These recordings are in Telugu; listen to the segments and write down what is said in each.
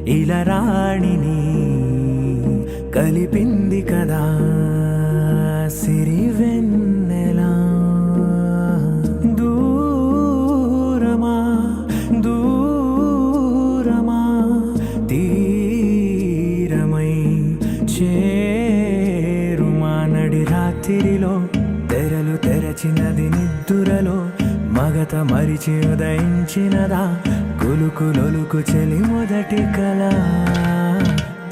ఇలా రాణిని కలిపింది కదా సిరి వెన్నెలా. దూరమా దూరమా తీరమై చేరుమా నడి రాత్రిలో తెరలు తెరచినది నిద్దురలో మగత మరిచి ఉదయించినదా కులుకు లొలుకు చెలి మొదటి కళ.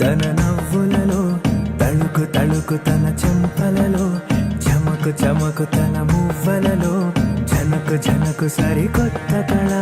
తన నవ్వులలో తళుకు తళుకు తన చెంపలలో చమకు చమకు తన మువ్వలలో జనకు జనకు సరికొత్త కళ.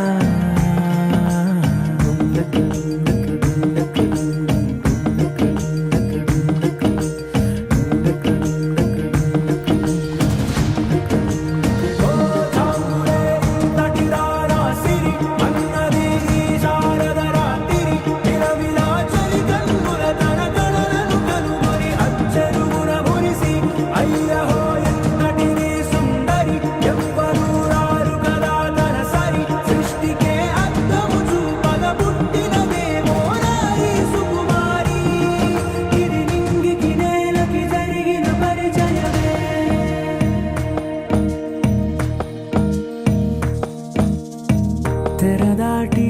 తెరదాటి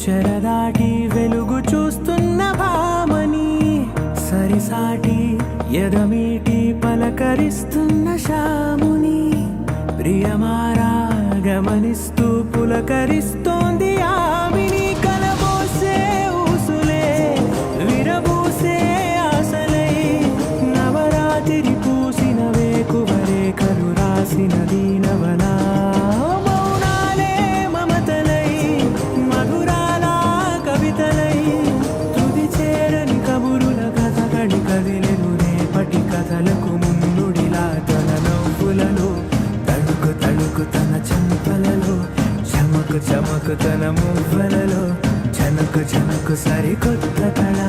చెరదాటి వెలుగు చూస్తున్న భామని సరిసాటి ఎదమీటి పలకరిస్తున్న శాముని ప్రియమారా గమనిస్తూ పులకరిస్తోంది ఆమెని. కలబోసే ఊసులే విరబూసే ఆశలై నవరాత్రి పూసిన వేకువరేఖలు రాసిన దీనవలా. కథలకు ముందుడిలా తన నవ్వులలో తళుకు తళుకు తన చెంపలలో చమకు చమకు తన మువ్వలలో జనకు జనకు సరికొత్త కళ.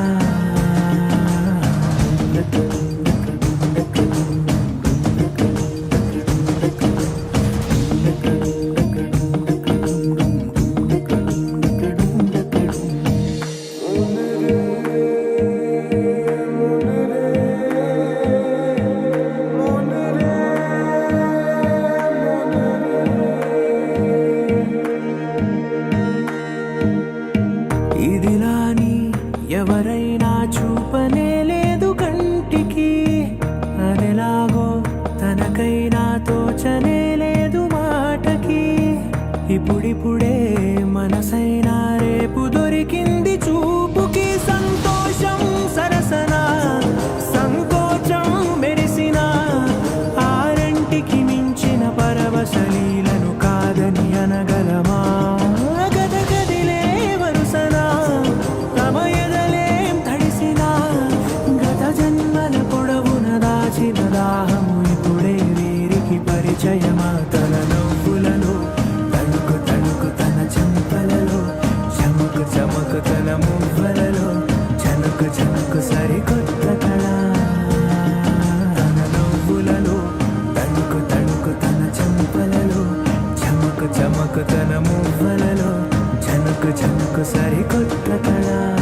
ఇదిలాని ఎవరైనా చూపనే లేదు కంటికి, అదెలాగో తనకైనా తోచనే లేదు మాటకి. ఇప్పుడిప్పుడే మనసైనా రేపు దొరికింది చూపుకి. సంతోషం సరసన సంకోచం మెరిసిన ఆరంటికి మించిన పరవశలీలను కాదని అనగలమా. దాహము ఇప్పుడే వీరికి పరిచయమా. తన నవ్వులలో తణుకు తణుకు తన చెంపలలో చమకు చమకు తన మువ్వలలో జనకు జనకు సరికొత్త కళ. తన నవ్వులలో తణుకు తణుకు తన చెంపలలో చమకు చమకు తన మువ్వలలో జనకు జనకు సరికొత్త కళ.